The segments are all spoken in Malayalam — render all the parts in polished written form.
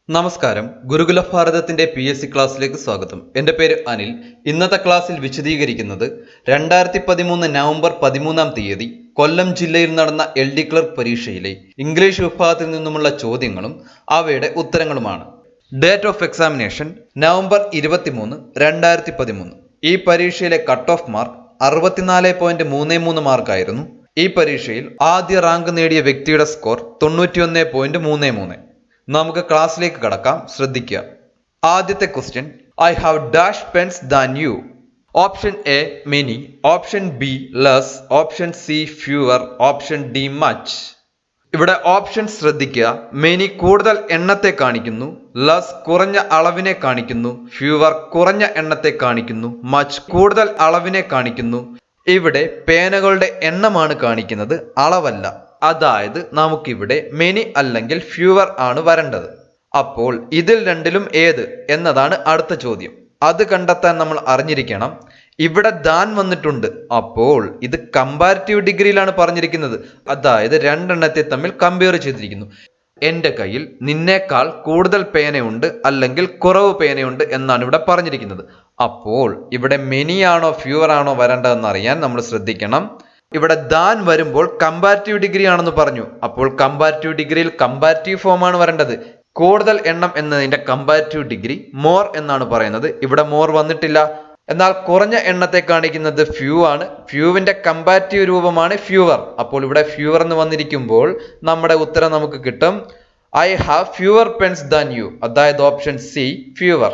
നമസ്കാരം, ഗുരുകുല ഭാരതത്തിന്റെ PSC ക്ലാസ്സിലേക്ക് സ്വാഗതം. എൻ്റെ പേര് അനിൽ. ഇന്നത്തെ ക്ലാസ്സിൽ വിശദീകരിക്കുന്നത് 2013 നവംബർ 13 കൊല്ലം ജില്ലയിൽ നടന്ന LD ക്ലർക്ക് പരീക്ഷയിലെ ഇംഗ്ലീഷ് വിഭാഗത്തിൽ നിന്നുമുള്ള ചോദ്യങ്ങളും അവയുടെ ഉത്തരങ്ങളുമാണ്. Date of examination November 23, 2013. ഈ പരീക്ഷയിലെ കട്ട് ഓഫ് മാർക്ക് 64.33 മാർക്കായിരുന്നു. ഈ പരീക്ഷയിൽ ആദ്യ റാങ്ക് നേടിയ വ്യക്തിയുടെ സ്കോർ 91.33. നമുക്ക് ക്ലാസ്സിലേക്ക് കടക്കാം. ശ്രദ്ധിക്കുക. ആദ്യത്തെ question, I have dash pens than you. Option A many, option B less, option C fewer, option D much. ഇവിടെ ഓപ്ഷൻ ശ്രദ്ധിക്കുക. മെനി കൂടുതൽ എണ്ണത്തെ കാണിക്കുന്നു, ലെസ് കുറഞ്ഞ അളവിനെ കാണിക്കുന്നു, ഫ്യൂവർ കുറഞ്ഞ എണ്ണത്തെ കാണിക്കുന്നു, മച്ച് കൂടുതൽ അളവിനെ കാണിക്കുന്നു. ഇവിടെ പേനകളുടെ എണ്ണമാണ് കാണിക്കുന്നത്, അളവല്ല. അതായത് നമുക്കിവിടെ മെനി അല്ലെങ്കിൽ ഫ്യൂവർ ആണ് വരേണ്ടത്. അപ്പോൾ ഇതിൽ രണ്ടിലും ഏത് എന്നതാണ് അടുത്ത ചോദ്യം. അത് കണ്ടെത്താൻ നമ്മൾ അറിഞ്ഞിരിക്കണം. ഇവിടെ ദാൻ വന്നിട്ടുണ്ട്, അപ്പോൾ ഇത് കമ്പാരിറ്റീവ് ഡിഗ്രിയിലാണ് പറഞ്ഞിരിക്കുന്നത്. അതായത് രണ്ടെണ്ണത്തെ തമ്മിൽ കമ്പയർ ചെയ്തിരിക്കുന്നു. എൻ്റെ കയ്യിൽ നിന്നേക്കാൾ കൂടുതൽ പേനയുണ്ട് അല്ലെങ്കിൽ കുറവ് പേനയുണ്ട് എന്നാണ് ഇവിടെ പറഞ്ഞിരിക്കുന്നത്. അപ്പോൾ ഇവിടെ മെനി ആണോ ഫ്യൂവർ ആണോ വരേണ്ടതെന്ന് അറിയാൻ നമ്മൾ ശ്രദ്ധിക്കണം. ഇവിടെ ദാൻ വരുമ്പോൾ കമ്പാരിറ്റീവ് ഡിഗ്രി ആണെന്ന് പറഞ്ഞു. അപ്പോൾ കമ്പാരിറ്റീവ് ഡിഗ്രിയിൽ കമ്പാരിറ്റീവ് ഫോം ആണ് വരേണ്ടത്. കൂടുതൽ എണ്ണം എന്നതിന്റെ കമ്പാരിറ്റീവ് ഡിഗ്രി മോർ എന്നാണ് പറയുന്നത്. ഇവിടെ മോർ വന്നിട്ടില്ല. എന്നാൽ കുറഞ്ഞ എണ്ണത്തെ കാണിക്കുന്നത് ഫ്യൂ ആണ്. ഫ്യൂവിന്റെ കമ്പാരിറ്റീവ് രൂപമാണ് ഫ്യൂവർ. അപ്പോൾ ഇവിടെ ഫ്യൂവർ എന്ന് വന്നിരിക്കുമ്പോൾ നമ്മുടെ ഉത്തരം നമുക്ക് കിട്ടും I have fewer pens than you. അതായത് ഓപ്ഷൻ സി ഫ്യൂവർ.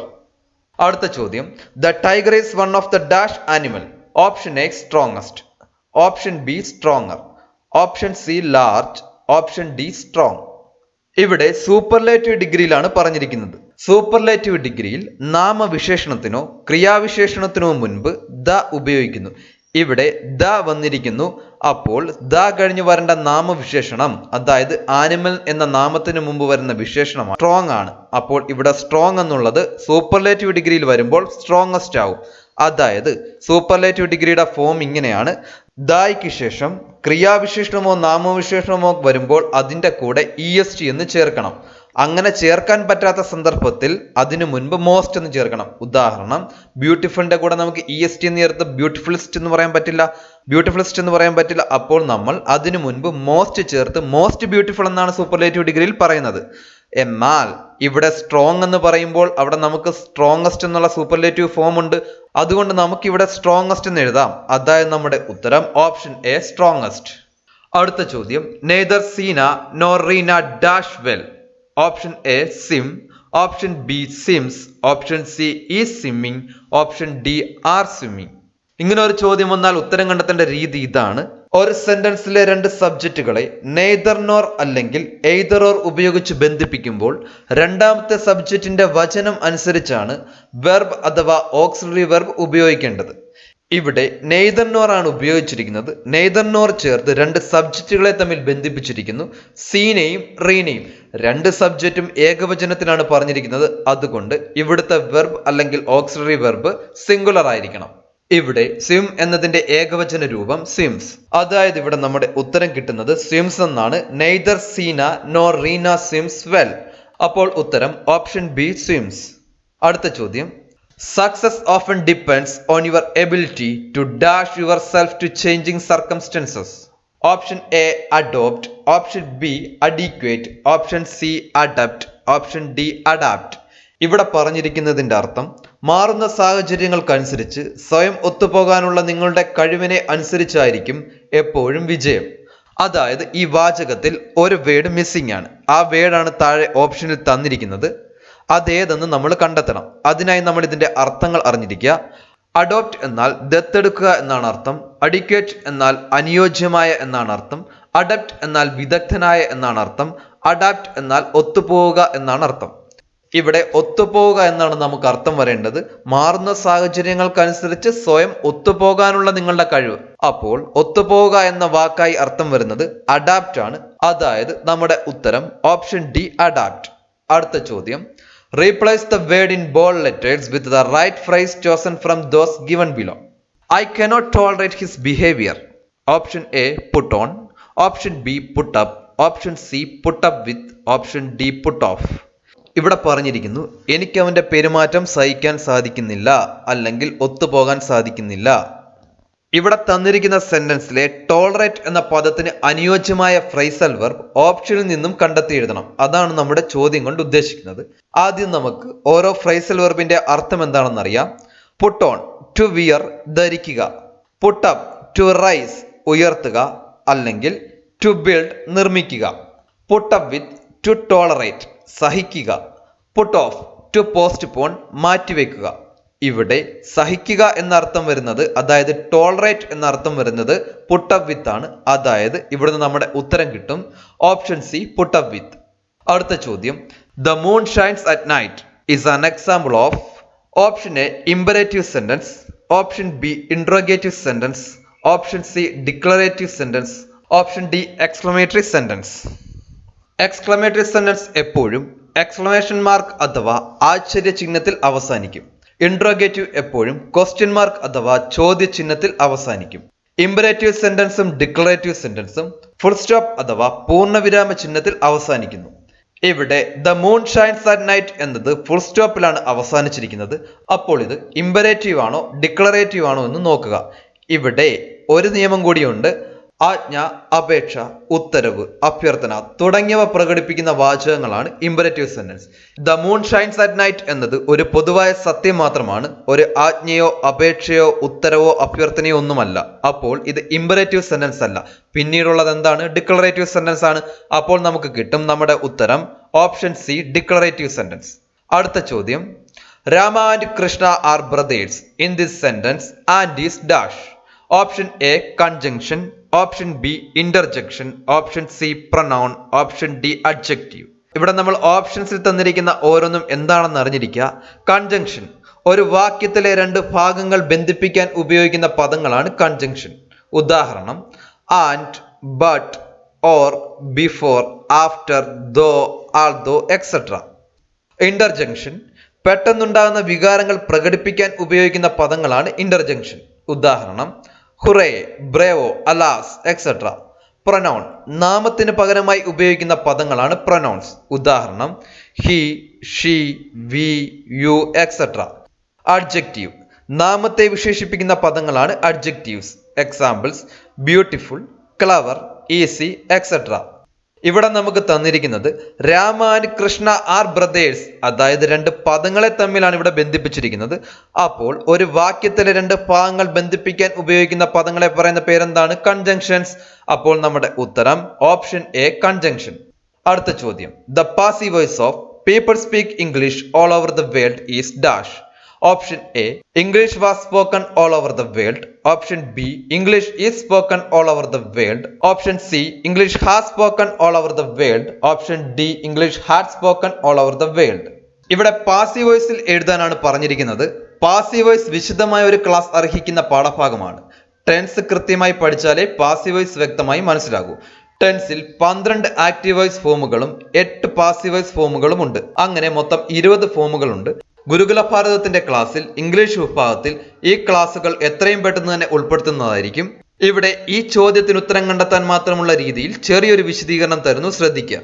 അടുത്ത ചോദ്യം, the tiger is one of the dash animal. Option A strongest, option B stronger, option C large, option D strong. ഇവിടെ സൂപ്പർലേറ്റീവ് ഡിഗ്രിയിലാണ് പറഞ്ഞിരിക്കുന്നത്. സൂപ്പർലേറ്റീവ് ഡിഗ്രിയിൽ നാമവിശേഷണത്തിനോ ക്രിയാവിശേഷണത്തിനോ മുൻപ് ദ ഉപയോഗിക്കുന്നു. ഇവിടെ ദ വന്നിരിക്കുന്നു. അപ്പോൾ ദ കഴിഞ്ഞ് വരേണ്ട നാമവിശേഷണം, അതായത് ആനിമൽ എന്ന നാമത്തിന് മുമ്പ് വരുന്ന വിശേഷണമാണ് സ്ട്രോങ് ആണ്. അപ്പോൾ ഇവിടെ സ്ട്രോങ് എന്നുള്ളത് സൂപ്പർലേറ്റീവ് ഡിഗ്രിയിൽ വരുമ്പോൾ സ്ട്രോങ്ങസ്റ്റ് ആവും. അതായത് സൂപ്പർലേറ്റീവ് ഡിഗ്രിയുടെ ഫോം ഇങ്ങനെയാണ്. ദായ്ക്ക് ശേഷം ക്രിയാവിശേഷണമോ നാമവിശേഷണമോ വരുമ്പോൾ അതിൻ്റെ കൂടെ EST എന്ന് ചേർക്കണം. അങ്ങനെ ചേർക്കാൻ പറ്റാത്ത സന്ദർഭത്തിൽ അതിനു മുൻപ് മോസ്റ്റ് എന്ന് ചേർക്കണം. ഉദാഹരണം, ബ്യൂട്ടിഫുളിന്റെ കൂടെ നമുക്ക് EST എന്ന് ചേർത്ത് ബ്യൂട്ടിഫുളിസ്റ്റ് എന്ന് പറയാൻ പറ്റില്ല. അപ്പോൾ നമ്മൾ അതിനു മുൻപ് മോസ്റ്റ് ചേർത്ത് മോസ്റ്റ് ബ്യൂട്ടിഫുൾ എന്നാണ് സൂപ്പർലേറ്റീവ് ഡിഗ്രിയിൽ പറയുന്നത്. എന്നാൽ ഇവിടെ സ്ട്രോങ് എന്ന് പറയുമ്പോൾ അവിടെ നമുക്ക് സ്ട്രോങ്ങസ്റ്റ് എന്നുള്ള സൂപ്പർലേറ്റീവ് ഫോം ഉണ്ട്. അതുകൊണ്ട് നമുക്ക് ഇവിടെ സ്ട്രോങ്ങസ്റ്റ് എന്ന് എഴുതാം. അതായത് നമ്മുടെ ഉത്തരം ഓപ്ഷൻ എ സ്ട്രോങ്ങസ്റ്റ്. അടുത്ത ചോദ്യം, neither Seena nor Reena dash well. Option A swim, option B swims, option C is swimming, option D are swimming. ഇങ്ങനെ ഒരു ചോദ്യം വന്നാൽ ഉത്തരം കണ്ടെത്തേണ്ട രീതി ഇതാണ്. ഒരു സെന്റൻസിലെ രണ്ട് സബ്ജക്റ്റുകളെ നെയ്തർ നോർ അല്ലെങ്കിൽ എയ്തർ ഓർ ഉപയോഗിച്ച് ബന്ധിപ്പിക്കുമ്പോൾ രണ്ടാമത്തെ സബ്ജക്റ്റിന്റെ വചനം അനുസരിച്ചാണ് വെർബ് അഥവാ ഓക്സിലറി വെർബ് ഉപയോഗിക്കേണ്ടത്. ഇവിടെ നെയ്തർ നോർ ആണ് ഉപയോഗിച്ചിരിക്കുന്നത്. നെയ്തർ നോർ ചേർത്ത് രണ്ട് സബ്ജക്റ്റുകളെ തമ്മിൽ ബന്ധിപ്പിച്ചിരിക്കുന്നു, സീനയും റീനയും. രണ്ട് സബ്ജക്റ്റും ഏകവചനത്തിലാണ് പറഞ്ഞിരിക്കുന്നത്. അതുകൊണ്ട് ഇവിടുത്തെ വെർബ് അല്ലെങ്കിൽ ഓക്സിലറി വെർബ് സിംഗുലർ ആയിരിക്കണം. ഇവിടെ സ്വിം എന്നതിന്റെ ഏകവചന രൂപം സ്വിംസ്. അതായത് ഇവിടെ നമ്മുടെ ഉത്തരം കിട്ടുന്നത് സ്വിംസ് എന്നാണ്. Neither Seena nor Reena swims well. അപ്പോൾ ഉത്തരം ഓപ്ഷൻ ബി സ്വിംസ്. അടുത്ത ചോദ്യം, success often depends on your ability to dash yourself to changing circumstances. Option A adopt, option B adequate, option C adept, option D adapt. ഇവിടെ പറഞ്ഞിരിക്കുന്നതിന്റെ അർത്ഥം മാറുന്ന സാഹചര്യങ്ങൾക്കനുസരിച്ച് സ്വയം ഒത്തുപോകാനുള്ള നിങ്ങളുടെ കഴിവിനെ അനുസരിച്ചായിരിക്കും എപ്പോഴും വിജയം. അതായത് ഈ വാചകത്തിൽ ഒരു വേർഡ് മിസ്സിംഗ് ആണ്. ആ വേർഡാണ് താഴെ ഓപ്ഷനിൽ തന്നിരിക്കുന്നത്. അതേതെന്ന് നമ്മൾ കണ്ടെത്തണം. അതിനായി നമ്മൾ ഇതിന്റെ അർത്ഥങ്ങൾ അറിഞ്ഞിരിക്കുക. അഡോപ്റ്റ് എന്നാൽ ദത്തെടുക്കുക എന്നാണ് അർത്ഥം. അഡിക്വേറ്റ് എന്നാൽ അനുയോജ്യമായ എന്നാണ് അർത്ഥം. അഡപ്റ്റ് എന്നാൽ വിദഗ്ധനായ എന്നാണ് അർത്ഥം. അഡാപ്റ്റ് എന്നാൽ ഒത്തുപോവുക എന്നാണ് അർത്ഥം. ഇവിടെ ഒത്തുപോവുക എന്നാണ് നമുക്ക് അർത്ഥം വരേണ്ടത്. മാറുന്ന സാഹചര്യങ്ങൾക്കനുസരിച്ച് സ്വയം ഒത്തുപോകാനുള്ള നിങ്ങളുടെ കഴിവ്. അപ്പോൾ ഒത്തുപോവുക എന്ന വാക്കായി അർത്ഥം വരുന്നത് അഡാപ്റ്റ് ആണ്. അതായത് നമ്മുടെ ഉത്തരം ഓപ്ഷൻ ഡി അഡാപ്റ്റ്. അടുത്ത ചോദ്യം, replace the word in bold letters with the right phrase chosen from those given below. I cannot tolerate his behaviour. Option A put on, option B put up, option C put up with, option D put off. ഇവിടെ പറഞ്ഞിരിക്കുന്നു എനിക്ക് അവൻ്റെ പെരുമാറ്റം സഹിക്കാൻ സാധിക്കുന്നില്ല അല്ലെങ്കിൽ ഒത്തുപോകാൻ സാധിക്കുന്നില്ല. ഇവിടെ തന്നിരിക്കുന്ന സെന്റൻസിലെ ടോളറേറ്റ് എന്ന പദത്തിന് അനുയോജ്യമായ ഫ്രൈസൽ വെർബ് ഓപ്ഷനിൽ നിന്നും കണ്ടെത്തി എഴുതണം. അതാണ് നമ്മുടെ ചോദ്യം കൊണ്ട് ഉദ്ദേശിക്കുന്നത്. ആദ്യം നമുക്ക് ഓരോ ഫ്രൈസൽ വെർബിന്റെ അർത്ഥം എന്താണെന്ന് അറിയാം. പുട്ട് ഓൺ, ടു വിയർ, ധരിക്കുക. പുട്ട് അപ്പ്, ടു റൈസ്, ഉയർത്തുക അല്ലെങ്കിൽ ടു ബിൽഡ്, നിർമ്മിക്കുക. Put up with, to tolerate, സഹിക്കുക. പുട്ട് ഓഫ്, ടു പോസ്റ്റ്പോൺ, മാറ്റിവെക്കുക. ഇവിടെ സഹിക്കുക എന്നർത്ഥം വരുന്നത്, അതായത് ടോളറേറ്റ് എന്നർത്ഥം വരുന്നത് പുട്ട് അപ്പ് വിത്ത് ആണ്. അതായത് ഇവിടുന്ന് നമ്മുടെ ഉത്തരം കിട്ടും ഓപ്ഷൻ സി, പുട്ട് അപ്പ് വിത്ത്. അടുത്ത ചോദ്യം, the moon shines at night is an example of option A imperative sentence, option B interrogative sentence, option C declarative sentence, option D exclamatory sentence. Exclamatory sentence എപ്പോഴും എക്സ്ക്ലമേഷൻ മാർക്ക് അഥവാ ആശ്ചര്യ ചിഹ്നത്തിൽ അവസാനിക്കും. ഇൻട്രോഗേറ്റീവ് എപ്പോഴും ക്വസ്റ്റ്യൻ മാർക്ക് അഥവാ ചോദ്യ ചിഹ്നത്തിൽ അവസാനിക്കും. ഇമ്പരേറ്റീവ് സെന്റൻസും ഡിക്ലറേറ്റീവ് സെന്റൻസും ഫുൾ സ്റ്റോപ്പ് അഥവാ പൂർണ്ണവിരാമ ചിഹ്നത്തിൽ അവസാനിക്കുന്നു. ഇവിടെ the moon shines at night എന്നത് ഫുൾ സ്റ്റോപ്പിലാണ് അവസാനിച്ചിരിക്കുന്നത്. അപ്പോൾ ഇത് ഇമ്പരേറ്റീവ് ആണോ ഡിക്ലറേറ്റീവ് ആണോ എന്ന് നോക്കുക. ഇവിടെ ഒരു നിയമം കൂടിയുണ്ട്. ആജ്ഞ, അപേക്ഷ, ഉത്തരവ്, അഭ്യർത്ഥന തുടങ്ങിയവ പ്രകടിപ്പിക്കുന്ന വാചകങ്ങളാണ് imperative sentence. The moon shines at night എന്നത് ഒരു പൊതുവായ സത്യം മാത്രമാണ്, ഒരു ആജ്ഞയോ അപേക്ഷയോ ഉത്തരവോ അഭ്യർത്ഥനയോ ഒന്നുമല്ല. അപ്പോൾ ഇത് ഇമ്പരേറ്റീവ് സെന്റൻസ് അല്ല. പിന്നീടുള്ളത് എന്താണ്? ഡിക്ലറേറ്റീവ് സെന്റൻസ് ആണ്. അപ്പോൾ നമുക്ക് കിട്ടും നമ്മുടെ ഉത്തരം ഓപ്ഷൻ സി, ഡിക്ലറേറ്റീവ് സെന്റൻസ്. അടുത്ത ചോദ്യം, Rama and Krishna are brothers in this sentence and is dash. Option A conjunction, option B interjection, option C pronoun, option D adjective. ഇവിടെ നമ്മൾ ഓപ്ഷൻസിൽ തന്നിരിക്കുന്ന ഓരോന്നും എന്താണെന്ന് അറിഞ്ഞിരിക്കുക. കൺജങ്ഷൻ, ഒരു വാക്യത്തിലെ രണ്ട് ഭാഗങ്ങൾ ബന്ധിപ്പിക്കാൻ ഉപയോഗിക്കുന്ന പദങ്ങളാണ് കൺജങ്ഷൻ. ഉദാഹരണം and, but, or, before, after, though, although etcetera. Interjection, പെട്ടെന്നുണ്ടാകുന്ന വികാരങ്ങൾ പ്രകടിപ്പിക്കാൻ ഉപയോഗിക്കുന്ന പദങ്ങളാണ് ഇന്റർജങ്ഷൻ. ഉദാഹരണം hurray, bravo, alas etcetera. Pronoun, നാമത്തിന് പകരമായി ഉപയോഗിക്കുന്ന പദങ്ങളാണ് പ്രൊനൗൺസ്. ഉദാഹരണം he, she, we, you etcetera. Adjective, നാമത്തെ വിശേഷിപ്പിക്കുന്ന പദങ്ങളാണ് adjectives. Examples beautiful, clever, easy etcetera. ഇവിടെ നമുക്ക് തന്നിരിക്കുന്നത് Rama and Krishna are brothers, അതായത് രണ്ട് പദങ്ങളെ തമ്മിലാണ് ഇവിടെ ബന്ധിപ്പിച്ചിരിക്കുന്നത്. അപ്പോൾ ഒരു വാക്യത്തിലെ രണ്ട് ഭാഗങ്ങൾ ബന്ധിപ്പിക്കാൻ ഉപയോഗിക്കുന്ന പദങ്ങളെ പറയുന്ന പേരെന്താണ്? കൺജങ്ഷൻസ്. അപ്പോൾ നമ്മുടെ ഉത്തരം ഓപ്ഷൻ എ, കൺജങ്ഷൻ. അടുത്ത ചോദ്യം, the passive voice of people speak English all over the world is dash. Option A English was spoken all over the world, option B English is spoken all over the world, option C English has spoken all over the world, option D English had spoken all over the world. ഇവിടെ പാസീവ് വോയിസിൽ എഴുതാനാണ് പറഞ്ഞിരിക്കുന്നത്. പാസീവ് വോയിസ് വിശദമായ ഒരു ക്ലാസ് അർഹിക്കുന്ന പാഠഭാഗമാണ്. ടെൻസ് കൃത്യമായി പഠിച്ചാലേ പാസീവ് വോയിസ് വ്യക്തമായി മനസ്സിലാകൂ. ടെൻസിൽ 12 ആക്റ്റീവ് വോയിസ് ഫോമുകളും 8 പാസീവ് വോയിസ് ഫോമുകളും ഉണ്ട്. അങ്ങനെ മൊത്തം 20 ഫോമുകളുണ്ട്. ഗുരുകുല ഭാരതത്തിന്റെ ക്ലാസ്സിൽ ഇംഗ്ലീഷ് വിഭാഗത്തിൽ ഈ ക്ലാസുകൾ എത്രയും പെട്ടെന്ന് തന്നെ ഉൾപ്പെടുത്തുന്നതായിരിക്കും. ഇവിടെ ഈ ചോദ്യത്തിന് ഉത്തരം കണ്ടെത്താൻ മാത്രമുള്ള രീതിയിൽ ചെറിയൊരു വിശദീകരണം തരുന്നു, ശ്രദ്ധിക്കുക.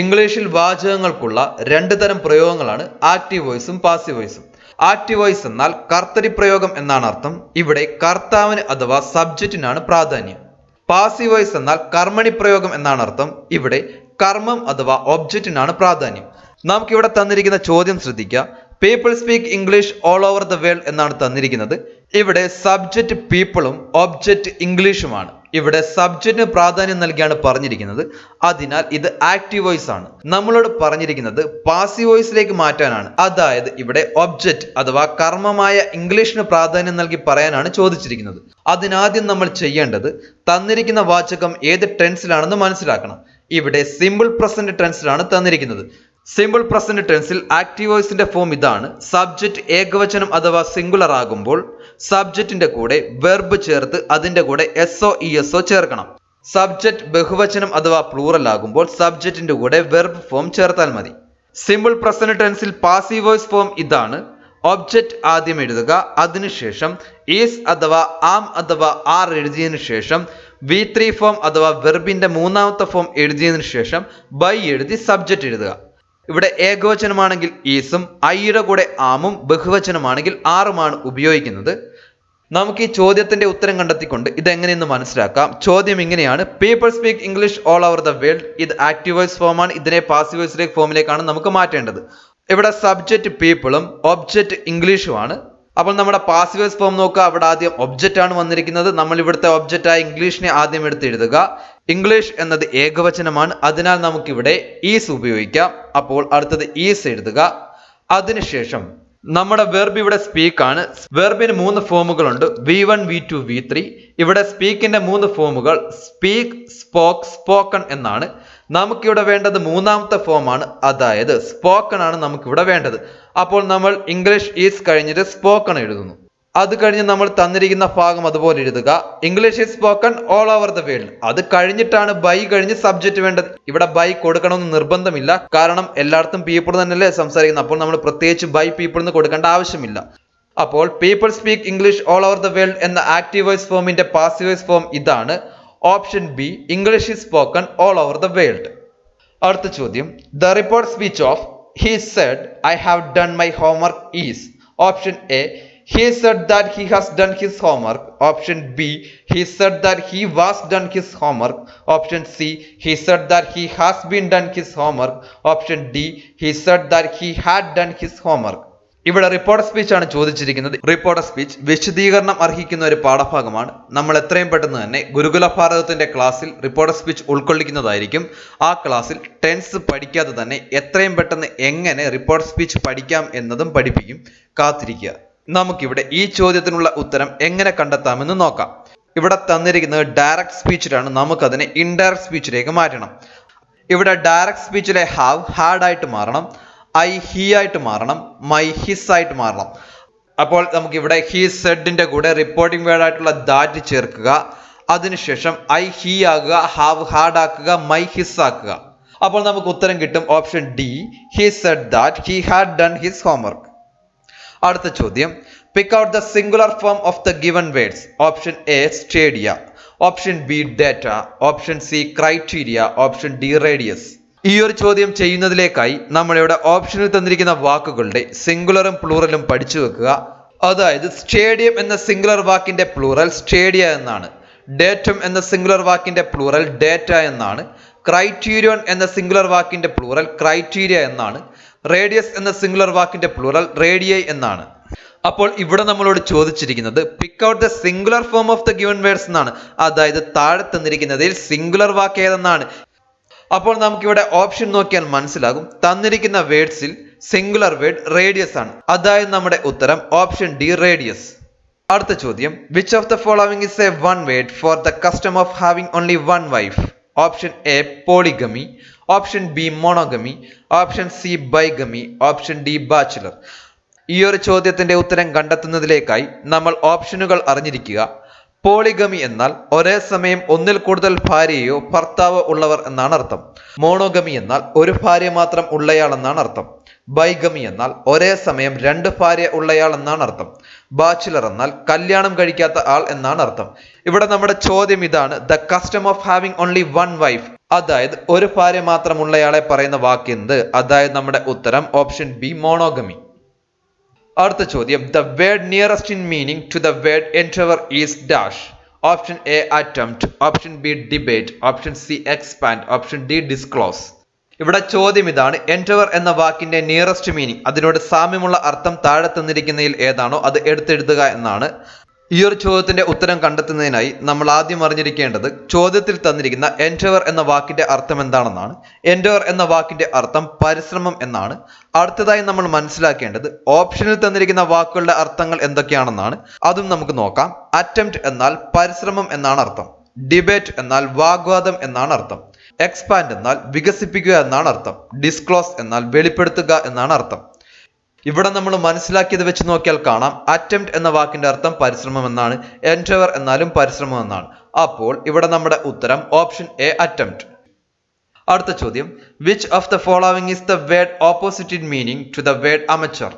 ഇംഗ്ലീഷിൽ വാചകങ്ങൾക്കുള്ള 2 തരം പ്രയോഗങ്ങളാണ് ആക്റ്റീവ് വോയിസും പാസീവ് വോയിസും. ആക്റ്റീവ് വോയിസ് എന്നാൽ കർത്തരി പ്രയോഗം എന്നാണ് അർത്ഥം. ഇവിടെ കർത്താവിന് അഥവാ സബ്ജക്റ്റിനാണ് പ്രാധാന്യം. പാസീവ് വോയിസ് എന്നാൽ കർമ്മണി പ്രയോഗം എന്നാണ് അർത്ഥം. ഇവിടെ കർമ്മം അഥവാ ഒബ്ജക്റ്റിനാണ് പ്രാധാന്യം. നമുക്കിവിടെ തന്നിരിക്കുന്ന ചോദ്യം ശ്രദ്ധിക്കുക. People speak English all over the world എന്നാണ് തന്നിരിക്കുന്നത്. ഇവിടെ സബ്ജക്റ്റ് പീപ്പിളും ഒബ്ജക്റ്റ് ഇംഗ്ലീഷുമാണ്. ഇവിടെ സബ്ജക്റ്റിന് പ്രാധാന്യം നൽകിയാണ് പറഞ്ഞിരിക്കുന്നത്. അതിനാൽ ഇത് ആക്റ്റീവ് വോയിസ് ആണ്. നമ്മളോട് പറഞ്ഞിരിക്കുന്നത് പാസീവ് വോയിസിലേക്ക് മാറ്റാനാണ്. അതായത് ഇവിടെ ഒബ്ജക്റ്റ് അഥവാ കർമ്മമായ ഇംഗ്ലീഷിന് പ്രാധാന്യം നൽകി പറയാനാണ് ചോദിച്ചിരിക്കുന്നത്. അതിനാദ്യം നമ്മൾ ചെയ്യേണ്ടത് തന്നിരിക്കുന്ന വാചകം ഏത് ടെൻസിലാണെന്ന് മനസ്സിലാക്കണം. ഇവിടെ സിമ്പിൾ പ്രസന്റ് ടെൻസിലാണ് തന്നിരിക്കുന്നത്. സിമ്പിൾ പ്രസന്റ് ടെൻസിൽ ആക്റ്റീവ് വോയിസിന്റെ ഫോം ഇതാണ്. സബ്ജക്റ്റ് ഏകവചനം അഥവാ സിംഗുലർ ആകുമ്പോൾ സബ്ജക്റ്റിന്റെ കൂടെ വെർബ് ചേർത്ത് അതിന്റെ കൂടെ എസ്ഒ ഇഎസ്ഒ ചേർക്കണം. സബ്ജക്റ്റ് ബഹുവചനം അഥവാ പ്ലൂറൽ ആകുമ്പോൾ സബ്ജക്റ്റിന്റെ കൂടെ വെർബ് ഫോം ചേർത്താൽ മതി. സിമ്പിൾ പ്രസന്റ് ടെൻസിൽ പാസീവ് വോയിസ് ഫോം ഇതാണ്. ഒബ്ജക്റ്റ് ആദ്യം എഴുതുക, അതിനുശേഷം ഈസ് അഥവാ ആം അഥവാ ആർ എഴുതിയതിനു ശേഷം V3 ഫോം അഥവാ വെർബിന്റെ മൂന്നാമത്തെ ഫോം എഴുതിയതിനു ശേഷം ബൈ എഴുതി സബ്ജക്റ്റ് എഴുതുക. ഇവിടെ ഏകവചനമാണെങ്കിൽ ഈസും ഐയുടെ കൂടെ ആമും ബഹുവചനമാണെങ്കിൽ ആറുമാണ് ഉപയോഗിക്കുന്നത്. നമുക്ക് ഈ ചോദ്യത്തിന്റെ ഉത്തരം കണ്ടെത്തിക്കൊണ്ട് ഇതെങ്ങനെയെന്ന് മനസ്സിലാക്കാം. ചോദ്യം ഇങ്ങനെയാണ്: people speak English all over the world. ഇത് ആക്റ്റീവ് വോയിസ് ഫോമാണ്. ഇതിനെ പാസീവ് വോയിസ് ഫോമിലേക്കാണ് നമുക്ക് മാറ്റേണ്ടത്. ഇവിടെ സബ്ജക്റ്റ് പീപ്പിളും ഒബ്ജക്റ്റ് ഇംഗ്ലീഷുമാണ്. അപ്പോൾ നമ്മുടെ പാസീവ് വോയിസ് ഫോം നോക്കുക. അവിടെ ആദ്യം ഒബ്ജക്റ്റ് ആണ് വന്നിരിക്കുന്നത്. നമ്മൾ ഇവിടുത്തെ ഒബ്ജക്റ്റ് ആയ ഇംഗ്ലീഷിനെ ആദ്യം എടുത്ത് എഴുതുക. ഇംഗ്ലീഷ് എന്നത് ഏകവചനമാണ്, അതിനാൽ നമുക്കിവിടെ ഈസ് ഉപയോഗിക്കാം. അപ്പോൾ അടുത്തത് ഈസ് എഴുതുക. അതിനുശേഷം നമ്മുടെ വെർബ് ഇവിടെ സ്പീക്ക് ആണ്. വെർബിന് 3 ഫോമുകളുണ്ട്: V1, V2, V3. ഇവിടെ സ്പീക്കിന്റെ 3 ഫോമുകൾ സ്പീക്ക്, സ്പോക്ക്, സ്പോക്കൺ എന്നാണ്. നമുക്കിവിടെ വേണ്ടത് 3ാമത്തെ ഫോമാണ്, അതായത് സ്പോക്കൺ ആണ് നമുക്കിവിടെ വേണ്ടത്. അപ്പോൾ നമ്മൾ ഇംഗ്ലീഷ് ഈസ് കഴിഞ്ഞിട്ട് സ്പോക്കൺ എഴുതുന്നു. അത് കഴിഞ്ഞ് നമ്മൾ തന്നിരിക്കുന്ന ഭാഗം അതുപോലെ എഴുതുക. English is spoken all over the world. അത് കഴിഞ്ഞിട്ടാണ് ബൈ കഴിഞ്ഞ് സബ്ജക്റ്റ് വേണ്ടത്. ഇവിടെ ബൈ കൊടുക്കണമെന്ന് നിർബന്ധമില്ല, കാരണം എല്ലായിടത്തും പീപ്പിൾ തന്നെയല്ലേ സംസാരിക്കുന്നത്. അപ്പോൾ നമ്മൾ പ്രത്യേകിച്ച് ബൈ പീപ്പിൾ എന്ന് കൊടുക്കേണ്ട ആവശ്യമില്ല. അപ്പോൾ people speak English all over the world എന്ന ആക്റ്റീവ് വോയിസ് ഫോമിന്റെ പാസീവ് വോയിസ് ഫോം ഇതാണ്. Option B, English is spoken all over the world. അടുത്ത ചോദ്യം: the report speech of he said I have done my homework is. Option A, he said that he has done his homework. Option B, he said that he was done his homework. Option C, he said that he has been done his homework. Option D, he said that he had done his homework. ഇവിടെ റിപ്പോർട്ട് സ്പീച്ച് ആണ് ചോദിച്ചിരിക്കുന്നത്. റിപ്പോർട്ട് സ്പീച്ച് വിശദീകരണം അർഹിക്കുന്ന ഒരു പാഠഭാഗമാണ്. നമ്മൾ എത്രയും പെട്ടെന്ന് തന്നെ ഗുരുകുല ഭാരതത്തിന്റെ ക്ലാസ്സിൽ റിപ്പോർട്ട് സ്പീച്ച് ഉൾക്കൊള്ളിക്കുന്നതായിരിക്കും. ആ ക്ലാസ്സിൽ ടെൻസ് പഠിക്കാതെ തന്നെ എത്രയും പെട്ടെന്ന് എങ്ങനെ റിപ്പോർട്ട് സ്പീച്ച് പഠിക്കാം എന്നതും പഠിപ്പിക്കും. കാത്തിരിക്കുക. നമുക്കിവിടെ ഈ ചോദ്യത്തിനുള്ള ഉത്തരം എങ്ങനെ കണ്ടെത്താമെന്ന് നോക്കാം. ഇവിടെ തന്നിരിക്കുന്നത് ഡയറക്റ്റ് സ്പീച്ചിലാണ്. നമുക്കതിനെ ഇൻഡയറക്റ്റ് സ്പീച്ചിലേക്ക് മാറ്റണം. ഇവിടെ ഡയറക്റ്റ് സ്പീച്ചിലെ ഹാവ് ഹാഡ് ആയിട്ട് മാറണം, ഐ ഹി ആയിട്ട് മാറണം, മൈ ഹിസ് ആയിട്ട് മാറണം. അപ്പോൾ നമുക്കിവിടെ ഹി സെഡിന്റെ കൂടെ റിപ്പോർട്ടിംഗ് വേർഡ് ആയിട്ടുള്ള ദാറ്റ് ചേർക്കുക. അതിനുശേഷം ഐ ഹി ആക്കുക, ഹാവ് ഹാഡ് ആക്കുക, മൈ ഹിസ് ആക്കുക. അപ്പോൾ നമുക്ക് ഉത്തരം കിട്ടും option D, he said that he had done his homework. അടുത്ത ചോദ്യം: pick out the singular form of the given words. Option A, stadia. Option B, data. Option C, criteria. Option D, radius. ഈ ഒരു ചോദ്യം ചെയ്യുന്നതിലേക്കായി നമ്മളിവിടെ ഓപ്ഷനിൽ തന്നിരിക്കുന്ന വാക്കുകളുടെ സിംഗുലറും പ്ലൂറലും പഠിച്ചു വെക്കുക. അതായത് സ്റ്റേഡിയം എന്ന സിംഗുലർ വാക്കിന്റെ പ്ലൂറൽ സ്റ്റേഡിയ എന്നാണ്. ഡേറ്റം എന്ന സിംഗുലർ വാക്കിന്റെ പ്ലൂറൽ ഡേറ്റ എന്നാണ്. ക്രൈറ്റീരിയൻ എന്ന സിംഗുലർ വാക്കിന്റെ പ്ലൂറൽ ക്രൈറ്റീരിയ എന്നാണ്. റേഡിയസ് എന്ന സിംഗുലർ വാക്കിന്റെ പ്ലൂറൽ റേഡിയൈ എന്നാണ്. അപ്പോൾ ഇവിടെ നമ്മളോട് ചോദിച്ചിരിക്കുന്നത് pick out the singular form of the given words എന്നാണ്. അതായത് താഴെ തന്നിരിക്കുന്നതിൽ സിംഗുലർ വാക്ക് ഏതെന്നാണ്. അപ്പോൾ നമുക്കിവിടെ ഓപ്ഷൻ നോക്കിയാൽ മനസ്സിലാകും. തന്നിരിക്കുന്ന വേർഡ്സിൽ സിംഗുലർ വേർഡ് റേഡിയസ് ആണ്. അതായത് നമ്മുടെ ഉത്തരം ഓപ്ഷൻ ഡി, റേഡിയസ്. അടുത്ത ചോദ്യം: which of the following is a one word for the custom of having only one wife? Option A, polygamy. Option B, monogamy. Option C, bigamy. Option D, bachelor. ഈ ഒരു ചോദ്യത്തിന്റെ ഉത്തരം കണ്ടെത്തുന്നതിലേക്കായി നമ്മൾ ഓപ്ഷനുകൾ അറിഞ്ഞിരിക്കുക. പോളിഗമി എന്നാൽ ഒരേ സമയം ഒന്നിൽ കൂടുതൽ ഭാര്യയോ ഭർത്താവോ ഉള്ളവർ എന്നാണ് അർത്ഥം. മോണോഗമി എന്നാൽ ഒരു ഭാര്യ മാത്രം ഉള്ളയാൾ എന്നാണ് അർത്ഥം. ബൈഗമി എന്നാൽ ഒരേ സമയം 2 ഭാര്യ ഉള്ളയാൾ എന്നാണ് അർത്ഥം. ബാച്ചുലർ എന്നാൽ കല്യാണം കഴിക്കാത്ത ആൾ എന്നാണ് അർത്ഥം. ഇവിടെ നമ്മുടെ ചോദ്യം ഇതാണ്: the custom of having only one wife, അതായത് ഒരു ഭാര്യ മാത്രം ഉള്ളയാളെ പറയുന്ന വാക്ക് എന്ത്? അതായത് നമ്മുടെ ഉത്തരം ഓപ്ഷൻ ബി, മോണോഗമി. അടുത്ത ചോദ്യം: the word nearest in meaning to the word endeavor is dash. Option A, attempt. Option B, debate. Option C, expand. Option D, disclose. ഇവിടെ ചോദ്യം ഇതാണ്: endeavor എന്ന വാക്കിന്റെ നിയറസ്റ്റ് മീനിങ്, അതിനോട് സാമ്യമുള്ള അർത്ഥം താഴെ തന്നിരിക്കുന്നതിൽ ഏതാണോ അത് എടുത്തെഴുതുക എന്നാണ്. ഈ ഒരു ചോദ്യത്തിന്റെ ഉത്തരം കണ്ടെത്തുന്നതിനായി നമ്മൾ ആദ്യം അറിഞ്ഞിരിക്കേണ്ടത് ചോദ്യത്തിൽ തന്നിരിക്കുന്ന endeavor എന്ന വാക്കിന്റെ അർത്ഥം എന്താണെന്നാണ്. endeavor എന്ന വാക്കിന്റെ അർത്ഥം പരിശ്രമം എന്നാണ്. അടുത്തതായി നമ്മൾ മനസ്സിലാക്കേണ്ടത് ഓപ്ഷനിൽ തന്നിരിക്കുന്ന വാക്കുകളുടെ അർത്ഥങ്ങൾ എന്തൊക്കെയാണെന്നാണ്. അതും നമുക്ക് നോക്കാം. അറ്റംപ്റ്റ് എന്നാൽ പരിശ്രമം എന്നാണ് അർത്ഥം. ഡിബേറ്റ് എന്നാൽ വാഗ്വാദം എന്നാണ് അർത്ഥം. എക്സ്പാൻഡ് എന്നാൽ വികസിപ്പിക്കുക എന്നാണ് അർത്ഥം. ഡിസ്ക്ലോസ് എന്നാൽ വെളിപ്പെടുത്തുക എന്നാണ് അർത്ഥം. ഇവിടെ നമ്മൾ മനസ്സിലാക്കിയത് വെച്ച് നോക്കിയാൽ കാണാം, അറ്റംപ്റ്റ് എന്ന വാക്കിന്റെ അർത്ഥം പരിശ്രമം എന്നാണ്. endeavor എന്നാലും പരിശ്രമം എന്നാണ്. അപ്പോൾ ഇവിടെ നമ്മുടെ ഉത്തരം ഓപ്ഷൻ എ, അറ്റംപ്റ്റ്. അടുത്ത ചോദ്യം: which of the following is the word opposite in meaning to the word amateur?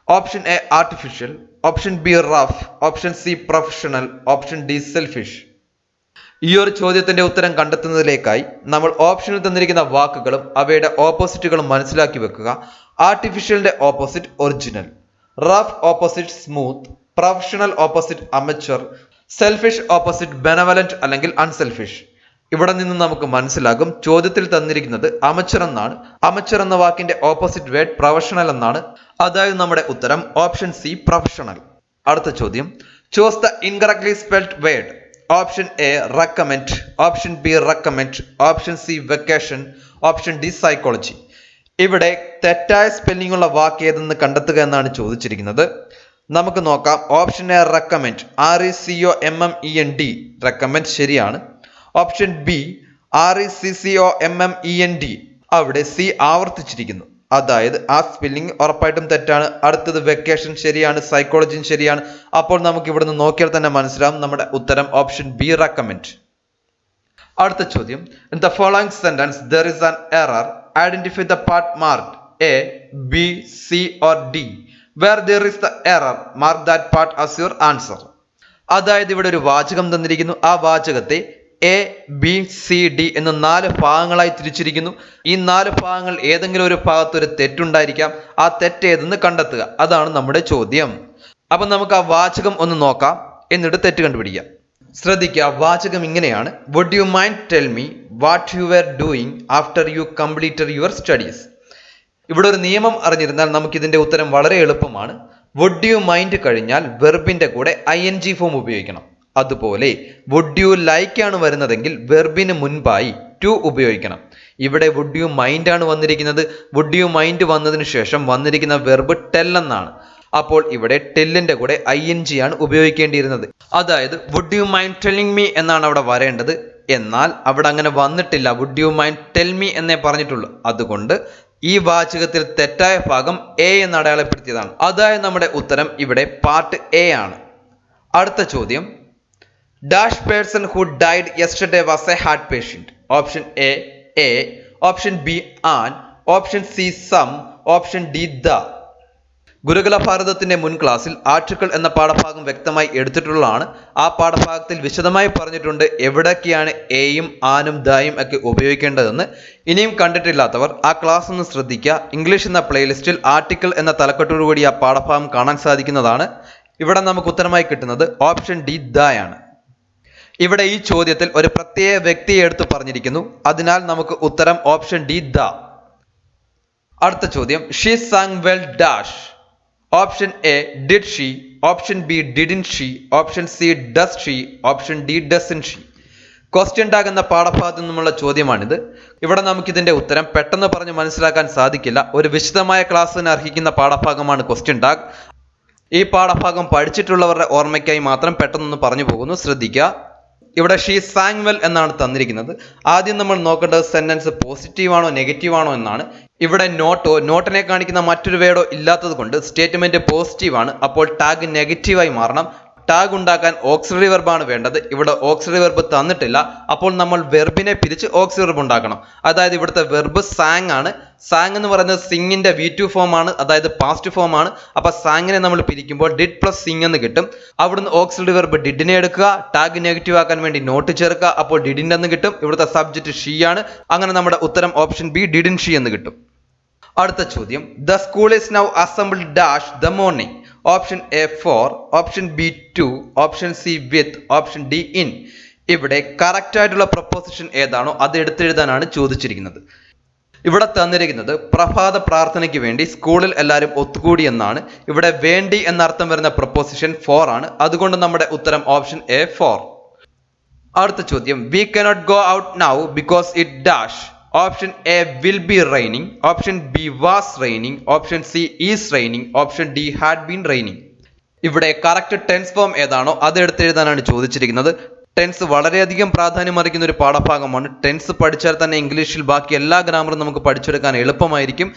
Option A, artificial. Option B, rough. Option C, professional. Option D, selfish. ഈ ഒരു ചോദ്യത്തിന്റെ ഉത്തരം കണ്ടെത്തുന്നതിലേക്കായി നമ്മൾ ഓപ്ഷനിൽ തന്നിരിക്കുന്ന വാക്കുകളും അവയുടെ ഓപ്പോസിറ്റുകളും മനസ്സിലാക്കി വെക്കുക. ആർട്ടിഫിഷ്യലിന്റെ opposite original, rough opposite smooth, professional opposite amateur, selfish opposite benevolent അല്ലെങ്കിൽ അൺസെൽഫിഷ്. ഇവിടെ നിന്ന് നമുക്ക് മനസ്സിലാകും ചോദ്യത്തിൽ തന്നിരിക്കുന്നത് അമച്വർ എന്നാണ്. അമച്വർ എന്ന വാക്കിന്റെ ഓപ്പോസിറ്റ് വേർഡ് പ്രൊഫഷണൽ എന്നാണ്. അതായത് നമ്മുടെ ഉത്തരം ഓപ്ഷൻ സി പ്രൊഫഷണൽ. അടുത്ത ചോദ്യം, chose the incorrectly spelled word. Option A recommend, option B recommend, option C vacation, option D psychology. ഇവിടെ തെറ്റായ സ്പെല്ലിംഗ് ഉള്ള വാക്ക് ഏതെന്ന് കണ്ടെത്തുക എന്നാണ് ചോദിച്ചിരിക്കുന്നത്. നമുക്ക് നോക്കാം. Option A recommend, RECOMMEND, recommend ശരിയാണ്. ഓപ്ഷൻ ബി RECCOMMEND, അവിടെ സി ആവർത്തിച്ചിരിക്കുന്നു, അതായത് ആ സ്പെല്ലിംഗ് ഉറപ്പായിട്ടും തെറ്റാണ്. അടുത്തത് വെക്കേഷൻ ശരിയാണ്, സൈക്കോളജിയും ശരിയാണ്. അപ്പോൾ നമുക്ക് ഇവിടുന്ന് നോക്കിയാൽ തന്നെ മനസ്സിലാവും നമ്മുടെ ഉത്തരം ഓപ്ഷൻ ബി റെക്കമെൻഡ്. അടുത്ത ചോദ്യം, in the following sentence there is an error. Identify the part marked A, B, C or D. Where there is the error, mark that part as your answer. അതായത് ഇവിടെ ഒരു വാചകം തന്നിരിക്കുന്നു. ആ വാചകത്തെ A, B, C, D എന്ന 4 ഭാഗങ്ങളായി തിരിച്ചിരിക്കുന്നു. ഈ 4 ഭാഗങ്ങൾ ഏതെങ്കിലും ഒരു ഭാഗത്ത് ഒരു തെറ്റുണ്ടായിരിക്കാം. ആ തെറ്റ് ഏതെന്ന് കണ്ടെത്തുക, അതാണ് നമ്മുടെ ചോദ്യം. അപ്പൊ നമുക്ക് ആ വാചകം ഒന്ന് നോക്കാം, എന്നിട്ട് തെറ്റ് കണ്ടുപിടിക്കാം. ശ്രദ്ധിക്കുക, വാചകം ഇങ്ങനെയാണ്: would you mind tell me what you were doing after you completed your studies. ഇവിടെ ഒരു നിയമം അറിഞ്ഞിരുന്നാൽ നമുക്ക് ഇതിന്റെ ഉത്തരം വളരെ എളുപ്പമാണ്. വുഡ് യു മൈൻഡ് കഴിഞ്ഞാൽ വെർബിന്റെ കൂടെ ING ഫോം ഉപയോഗിക്കണം. അതുപോലെ വുഡ് യു ലൈക്ക് ആണ് വരുന്നതെങ്കിൽ വെർബിന് മുൻപായി ടു ഉപയോഗിക്കണം. ഇവിടെ വുഡ് യു മൈൻഡ് ആണ് വന്നിരിക്കുന്നത്. വുഡ് യു മൈൻഡ് വന്നതിന് ശേഷം വന്നിരിക്കുന്ന വെർബ് ടെൽ എന്നാണ്. അപ്പോൾ ഇവിടെ ടെല്ലിന്റെ കൂടെ ING ആണ് ഉപയോഗിക്കേണ്ടിയിരുന്നത്. അതായത് would you mind telling me എന്നാണ് അവിടെ വരേണ്ടത്. എന്നാൽ അവിടെ അങ്ങനെ വന്നിട്ടില്ല. Would you mind tell me എന്നേ പറഞ്ഞിട്ടുള്ളൂ. അതുകൊണ്ട് ഈ വാചകത്തിൽ തെറ്റായ ഭാഗം എ എന്ന് അടയാളപ്പെടുത്തിയതാണ്. അതായത് നമ്മുടെ ഉത്തരം ഇവിടെ പാർട്ട് എ ആണ്. അടുത്ത ചോദ്യം, dash person who died yesterday was a heart patient. Option A a, option B an, option C some, option D the. ഗുരുകുല ഭാരതത്തിന്റെ മുൻ ക്ലാസ്സിൽ ആർട്ടിക്കിൾ എന്ന പാഠഭാഗം വ്യക്തമായി എടുത്തിട്ടുള്ളതാണ്. ആ പാഠഭാഗത്തിൽ വിശദമായി പറഞ്ഞിട്ടുണ്ട് എവിടൊക്കെയാണ് എയും ആനും ദായും ഒക്കെ ഉപയോഗിക്കേണ്ടതെന്ന്. ഇനിയും കണ്ടിട്ടില്ലാത്തവർ ആ ക്ലാസ് ഒന്ന് ശ്രദ്ധിക്കുക. ഇംഗ്ലീഷ് എന്ന പ്ലേലിസ്റ്റിൽ ആർട്ടിക്കിൾ എന്ന തലക്കെട്ടോടുകൂടി ആ പാഠഭാഗം കാണാൻ സാധിക്കുന്നതാണ്. ഇവിടെ നമുക്ക് ഉത്തരമായി കിട്ടുന്നത് ഓപ്ഷൻ ഡി ദായാണ്. ഇവിടെ ഈ ചോദ്യത്തിൽ ഒരു പ്രത്യേക വ്യക്തിയെ എടുത്തു പറഞ്ഞിരിക്കുന്നു. അതിനാൽ നമുക്ക് ഉത്തരം ഓപ്ഷൻ ഡി ദ. അടുത്ത ചോദ്യം, she San well dash. Option A did she, option B didn't she, option C does she, option D dozen she. Question tag എന്ന പാഠഭാഗത്തു നിന്നുമുള്ള ചോദ്യമാണിത്. ഇവിടെ നമുക്ക് ഇതിന്റെ ഉത്തരം പെട്ടെന്ന് പറഞ്ഞ് മനസ്സിലാക്കാൻ സാധിക്കില്ല. ഒരു വിശദമായ ക്ലാസ്സിന് അർഹിക്കുന്ന പാഠഭാഗമാണ് ക്വസ്റ്റ്യൻ ടാഗ്. ഈ പാഠഭാഗം പഠിച്ചിട്ടുള്ളവരുടെ ഓർമ്മയ്ക്കായി മാത്രം പെട്ടെന്നൊന്ന് പറഞ്ഞു പോകുന്നു, ശ്രദ്ധിക്കുക. ഇവിടെ ഷീ സാങ് വെൽ എന്നാണ് തന്നിരിക്കുന്നത്. ആദ്യം നമ്മൾ നോക്കേണ്ടത് സെന്റൻസ് പോസിറ്റീവ് ആണോ നെഗറ്റീവ് ആണോ എന്നാണ്. ഇവിടെ നോട്ടിനെ കാണിക്കുന്ന മറ്റൊരു വേർഡോ ഇല്ലാത്തത് കൊണ്ട് സ്റ്റേറ്റ്മെന്റ് പോസിറ്റീവ് ആണ്. അപ്പോൾ ടാഗ് നെഗറ്റീവായി മാറണം. ടാഗ് ഉണ്ടാക്കാൻ ഓക്സിലറി വെർബാണ് വേണ്ടത്. ഇവിടെ ഓക്സിലറി വെർബ് തന്നിട്ടില്ല. അപ്പോൾ നമ്മൾ വെർബിനെ പിരിച്ച് ഓക്സിലറി വെർബ് ഉണ്ടാക്കണം. അതായത് ഇവിടുത്തെ വെർബ് സാങ് ആണ്. സാങ് എന്ന് പറയുന്നത് സിങ്ങിന്റെ V2 ഫോം ആണ്, അതായത് പാസ്റ്റ് ഫോം ആണ്. അപ്പൊ സാങ്ങിനെ നമ്മൾ പിരിക്കുമ്പോൾ ഡിഡ് പ്ലസ് സിങ് എന്ന് കിട്ടും. അവിടുന്ന് ഓക്സിലറി വെർബ് ഡിഡിനെ എടുക്കുക, ടാഗ് നെഗറ്റീവ് ആക്കാൻ വേണ്ടി നോട്ട് ചേർക്കുക. അപ്പോൾ ഡിഡിൻ്റെ എന്ന് കിട്ടും. ഇവിടുത്തെ സബ്ജക്റ്റ് ഷീ ആണ്. അങ്ങനെ നമ്മുടെ ഉത്തരം ഓപ്ഷൻ ബി ഡിഡിൻ ഷീ എന്ന് കിട്ടും. അടുത്ത ചോദ്യം, the school is now assembled dash the morning. Option A for, option B to, option C with, option D in. ഇവിടെ കറക്റ്റ് ആയിട്ടുള്ള പ്രപ്പോസിഷൻ ഏതാണോ അത് എടുത്തെഴുതാനാണ് ചോദിച്ചിരിക്കുന്നത്. ഇവിടെ തന്നിരിക്കുന്നത് പ്രഭാത പ്രാർത്ഥനയ്ക്ക് വേണ്ടി സ്കൂളിൽ എല്ലാവരും ഒത്തുകൂടി എന്നാണ്. ഇവിടെ വേണ്ടി എന്നർത്ഥം വരുന്ന പ്രപ്പോസിഷൻ ഫോർ ആണ്. അതുകൊണ്ട് നമ്മുടെ ഉത്തരം ഓപ്ഷൻ എ ഫോർ. അടുത്ത ചോദ്യം, we cannot go out now because it dash. Option A will be raining, option B was raining, option C is raining, option D had been raining. ഇവിടെ കറക്റ്റ് ടെൻസ് ഫോം ഏതാണോ അത് എടുത്തെഴുതാനാണ് ചോദിച്ചിരിക്കുന്നത്. ടെൻസ് വളരെയധികം പ്രാധാന്യം അറിയിക്കുന്ന ഒരു പാഠഭാഗമാണ്. ടെൻസ് പഠിച്ചാൽ തന്നെ ഇംഗ്ലീഷിൽ ബാക്കി എല്ലാ ഗ്രാമറും നമുക്ക് പഠിച്ചെടുക്കാൻ എളുപ്പമായിരിക്കും.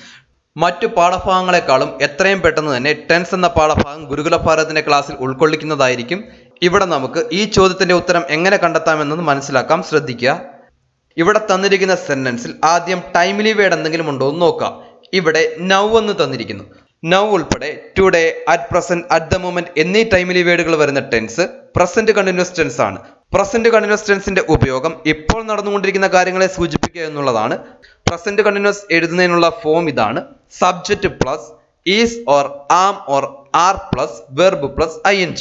മറ്റു പാഠഭാഗങ്ങളെക്കാളും എത്രയും പെട്ടെന്ന് തന്നെ ടെൻസ് എന്ന പാഠഭാഗം ഗുരുകുല ഭാരതത്തിന്റെ ക്ലാസ്സിൽ ഉൾക്കൊള്ളിക്കുന്നതായിരിക്കും. ഇവിടെ നമുക്ക് ഈ ചോദ്യത്തിന്റെ ഉത്തരം എങ്ങനെ കണ്ടെത്താമെന്നത് മനസ്സിലാക്കാം, ശ്രദ്ധിക്കുക. ഇവിടെ തന്നിരിക്കുന്ന സെന്റൻസിൽ ആദ്യം ടൈംലി വേർഡ് എന്തെങ്കിലും ഉണ്ടോ എന്ന് നോക്കാം. ഇവിടെ നൗ എന്ന് തന്നിരിക്കുന്നു. നൗ ഉൾപ്പെടെ today, at present, at the moment എന്നീ ടൈംലി വേർഡുകൾ വരുന്ന ടെൻസ് പ്രസന്റ് കണ്ടിന്യൂസ് ടെൻസ് ആണ്. പ്രസന്റ് കണ്ടിന്യൂസ് ടെൻസിന്റെ ഉപയോഗം ഇപ്പോൾ നടന്നുകൊണ്ടിരിക്കുന്ന കാര്യങ്ങളെ സൂചിപ്പിക്കുക എന്നുള്ളതാണ്. പ്രസന്റ് കണ്ടിന്യൂസ് എഴുതുന്നതിനുള്ള ഫോം ഇതാണ്: subject plus is or am or are plus verb plus ing.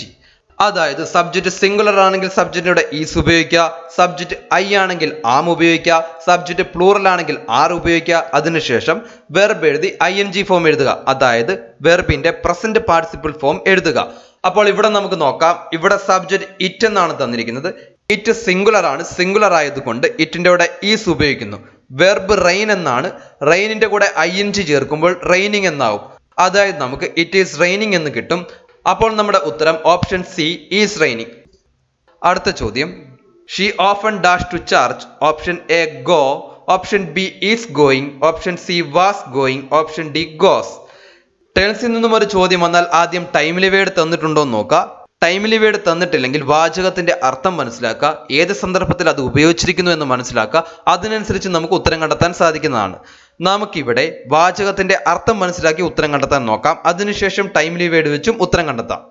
അതായത് സബ്ജക്റ്റ് സിംഗുലർ ആണെങ്കിൽ സബ്ജക്റ്റിനോട് ഈസ് ഉപയോഗിക്കുക, സബ്ജക്റ്റ് ഐ ആണെങ്കിൽ ആം ഉപയോഗിക്കുക, സബ്ജക്റ്റ് പ്ലൂറൽ ആണെങ്കിൽ ആർ ഉപയോഗിക്കുക, അതിനുശേഷം വെർബ് എഴുതി ing ഫോം എഴുതുക, അതായത് വെർബിന്റെ പ്രസന്റ് പാർട്ടിസിപ്പിൾ ഫോം എഴുതുക. അപ്പോൾ ഇവിടെ നമുക്ക് നോക്കാം. ഇവിടെ സബ്ജക്റ്റ് ഇറ്റ് എന്നാണ് തന്നിരിക്കുന്നത്. ഇറ്റ് സിംഗുലർ ആണ്. സിംഗുലർ ആയതുകൊണ്ട് ഇറ്റിന്റെ കൂടെ ഈസ് ഉപയോഗിക്കുന്നു. വെർബ് റെയിൻ എന്നാണ്. റെയിനിന്റെ കൂടെ ing ചേർക്കുമ്പോൾ റെയിനിങ് എന്നാവും. അതായത് നമുക്ക് ഇറ്റ് ഈസ് റെയിനിങ് എന്ന് കിട്ടും. അപ്പോൾ നമ്മുടെ ഉത്തരം ഓപ്ഷൻ സി ഈസ് റെയിനിങ്. അടുത്ത ചോദ്യം: she often dash to church. Option A go, option B is going, option C was going, option D goes. ടെൻസിൽ നിന്നും ഒരു ചോദ്യം വന്നാൽ ആദ്യം ടൈംലി വേർഡ് തന്നിട്ടുണ്ടോ എന്ന് നോക്കുക. ടൈംലി വേർഡ് തന്നിട്ടില്ലെങ്കിൽ വാചകത്തിന്റെ അർത്ഥം മനസ്സിലാക്കുക, ഏത് സന്ദർഭത്തിൽ അത് ഉപയോഗിച്ചിരിക്കുന്നു എന്ന് മനസ്സിലാക്കുക, അതിനനുസരിച്ച് നമുക്ക് ഉത്തരം കണ്ടെത്താൻ സാധിക്കുന്നതാണ്. നമുക്കിവിടെ വാചകത്തിന്റെ അർത്ഥം മനസ്സിലാക്കി ഉത്തരം കണ്ടെത്താൻ നോക്കാം. അതിനുശേഷം ടൈംലി വേർഡ് വെച്ചും ഉത്തരം കണ്ടെത്താം.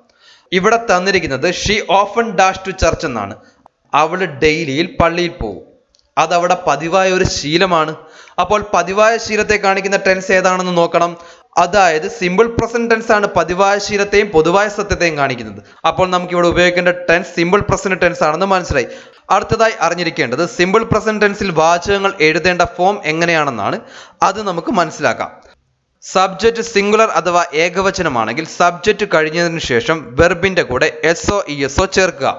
ഇവിടെ തന്നിരിക്കുന്നത് she often dash to church എന്നാണ്. അവൾ ഡെയിലിയിൽ പള്ളിയിൽ പോകും. അതവിടെ പതിവായ ഒരു ശീലമാണ്. അപ്പോൾ പതിവായ ശീലത്തെ കാണിക്കുന്ന ടെൻസ് ഏതാണെന്ന് നോക്കണം. അതായത് സിമ്പിൾ പ്രസന്റ് ടെൻസ് ആണ് പതിവായ ശീലത്തെയും പൊതുവായ സത്യത്തെയും കാണിക്കുന്നത്. അപ്പോൾ നമുക്ക് ഇവിടെ ഉപയോഗിക്കേണ്ട ടെൻസ് സിമ്പിൾ പ്രസന്റ് ടെൻസ് ആണെന്ന് മനസ്സിലായി. അടുത്തതായി അറിഞ്ഞിരിക്കേണ്ടത് സിമ്പിൾ പ്രസന്റ് ടെൻസിൽ വാചകങ്ങൾ എഴുതേണ്ട ഫോം എങ്ങനെയാണെന്നാണ്. അത് നമുക്ക് മനസ്സിലാക്കാം. സബ്ജക്റ്റ് സിംഗുലർ അഥവാ ഏകവചനമാണെങ്കിൽ സബ്ജക്റ്റ് കഴിഞ്ഞതിന് ശേഷം വെർബിന്റെ കൂടെ എസ്ഒ ഇഎസ്ഒ ചേർക്കുക.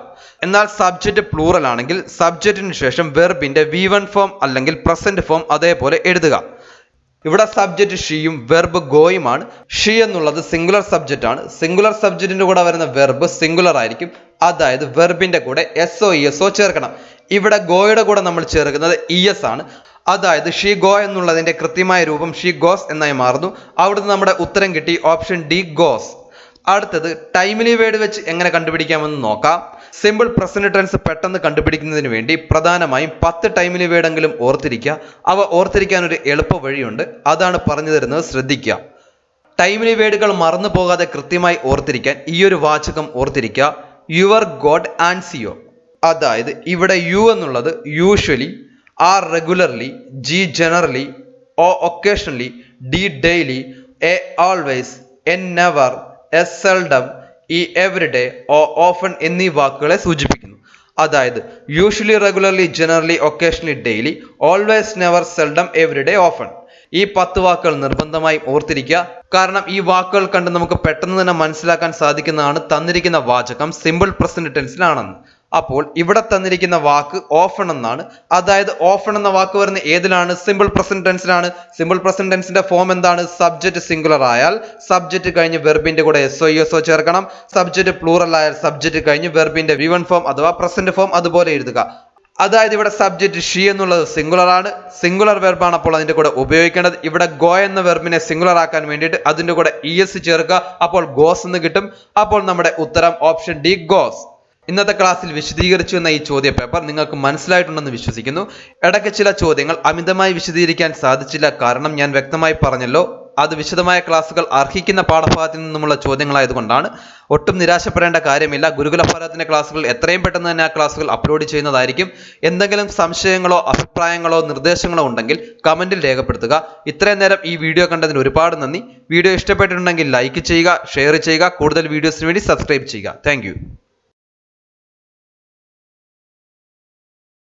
എന്നാൽ സബ്ജക്റ്റ് പ്ലൂറൽ ആണെങ്കിൽ സബ്ജക്റ്റിന് ശേഷം വെർബിന്റെ V1 ഫോം അല്ലെങ്കിൽ പ്രസന്റ് ഫോം അതേപോലെ എഴുതുക. ഇവിടെ സബ്ജക്റ്റ് ഷീയും വെർബ് ഗോയുമാണ്. ഷീ എന്നുള്ളത് സിംഗുലർ സബ്ജക്റ്റ് ആണ്. സിംഗുലർ സബ്ജക്റ്റിന്റെ കൂടെ വരുന്ന വെർബ് സിംഗുലർ ആയിരിക്കും. അതായത് വെർബിന്റെ കൂടെ എസ്ഒ ഇഎസ്ഒ ചേർക്കണം. ഇവിടെ ഗോയുടെ കൂടെ നമ്മൾ ചേർക്കുന്നത് ഇഎസ് ആണ്. അതായത് ഷീ ഗോ എന്നുള്ളതിന്റെ കൃത്യമായ രൂപം ഷീ ഗോസ് എന്നായി മാറുന്നു. അവിടുന്ന് നമ്മുടെ ഉത്തരം കിട്ടി ഓപ്ഷൻ ഡി ഗോസ്. അടുത്തത് ടൈംലി വേർഡ് വെച്ച് എങ്ങനെ കണ്ടുപിടിക്കാമെന്ന് നോക്കാം. സിമ്പിൾ പ്രസന്റ് ടെൻസ് പെട്ടെന്ന് കണ്ടുപിടിക്കുന്നതിന് വേണ്ടി പ്രധാനമായും 10 ടൈംലി വേർഡെങ്കിലും ഓർത്തിരിക്കുക. അവ ഓർത്തിരിക്കാൻ ഒരു എളുപ്പ വഴിയുണ്ട്. അതാണ് പറഞ്ഞു തരുന്നത്, ശ്രദ്ധിക്കുക. ടൈംലി വേർഡുകൾ മറന്നു പോകാതെ കൃത്യമായി ഓർത്തിരിക്കാൻ ഈ ഒരു വാചകം ഓർത്തിരിക്കുക: യുവർ ഗോഡ് ആൻഡ് സിയോ. അതായത് ഇവിടെ യു എന്നുള്ളത് usually, R regularly, G generally, O occasionally, D daily, A always, N never, S seldom, E everyday, O often എന്നീ വാക്കുകളെ സൂചിപ്പിക്കുന്നു. അതായത് usually, regularly, generally, occasionally, daily, always, never, seldom, everyday, often. ഈ 10 വാക്കുകൾ നിർബന്ധമായും ഓർത്തിരിക്കുക. കാരണം ഈ വാക്കുകൾ കണ്ട് നമുക്ക് പെട്ടെന്ന് തന്നെ മനസ്സിലാക്കാൻ സാധിക്കുന്നതാണ് തന്നിരിക്കുന്ന വാചകം സിമ്പിൾ പ്രസന്റ് ടെൻസിലാണെന്ന്. അപ്പോൾ ഇവിടെ തന്നിരിക്കുന്ന വാക്ക് ഓഫൺ എന്നാണ്. അതായത് ഓഫൺ എന്ന വാക്ക് വരുന്ന ഏതിലാണ്? സിമ്പിൾ പ്രസന്റ് ടെൻസിലാണ്. സിമ്പിൾ പ്രസന്റ് ടെൻസിന്റെ ഫോം എന്താണ്? സബ്ജക്റ്റ് സിംഗുലർ ആയാൽ സബ്ജക്റ്റ് കഴിഞ്ഞ് വെർബിന്റെ കൂടെ എസ്ഒ ഇഎസ്ഒ ചേർക്കണം. സബ്ജക്റ്റ് പ്ലൂറൽ ആയാൽ സബ്ജക്റ്റ് കഴിഞ്ഞ് വെർബിന്റെ V1 ഫോം അഥവാ പ്രസന്റ് ഫോം അതുപോലെ എഴുതുക. അതായത് ഇവിടെ സബ്ജക്റ്റ് ഷീ എന്നുള്ളത് സിംഗുലർ ആണ്. സിംഗുലർ വെർബാണ് അപ്പോൾ അതിന്റെ കൂടെ ഉപയോഗിക്കേണ്ടത്. ഇവിടെ ഗോ എന്ന വെർബിനെ സിംഗുലർ ആക്കാൻ വേണ്ടിയിട്ട് അതിന്റെ കൂടെ ഇഎസ് ചേർക്കുക. അപ്പോൾ ഗോസ് എന്ന് കിട്ടും. അപ്പോൾ നമ്മുടെ ഉത്തരം ഓപ്ഷൻ ഡി ഗോസ്. ഇന്നത്തെ ക്ലാസ്സിൽ വിശദീകരിച്ചു എന്ന ഈ ചോദ്യ പേപ്പർ നിങ്ങൾക്ക് മനസ്സിലായിട്ടുണ്ടെന്ന് വിശ്വസിക്കുന്നു. ഇടയ്ക്ക് ചില ചോദ്യങ്ങൾ അമിതമായി വിശദീകരിക്കാൻ സാധിച്ചില്ല. കാരണം ഞാൻ വ്യക്തമായി പറഞ്ഞല്ലോ, അത് വിശദമായ ക്ലാസ്സുകൾ അർഹിക്കുന്ന പാഠഭാഗത്തിൽ നിന്നുമുള്ള ചോദ്യങ്ങളായതുകൊണ്ടാണ്. ഒട്ടും നിരാശപ്പെടേണ്ട കാര്യമില്ല. ഗുരുകുല ഭാരതത്തിന്റെ ക്ലാസ്സുകൾ എത്രയും പെട്ടെന്ന് തന്നെ ആ ക്ലാസ്സുകൾ അപ്ലോഡ് ചെയ്യുന്നതായിരിക്കും. എന്തെങ്കിലും സംശയങ്ങളോ അഭിപ്രായങ്ങളോ നിർദ്ദേശങ്ങളോ ഉണ്ടെങ്കിൽ കമന്റിൽ രേഖപ്പെടുത്തുക. ഇത്രയും നേരം ഈ വീഡിയോ കണ്ടതിന് ഒരുപാട് നന്ദി. വീഡിയോ ഇഷ്ടപ്പെട്ടിട്ടുണ്ടെങ്കിൽ ലൈക്ക് ചെയ്യുക, ഷെയർ ചെയ്യുക. കൂടുതൽ വീഡിയോസിന് വേണ്ടി സബ്സ്ക്രൈബ് ചെയ്യുക. താങ്ക്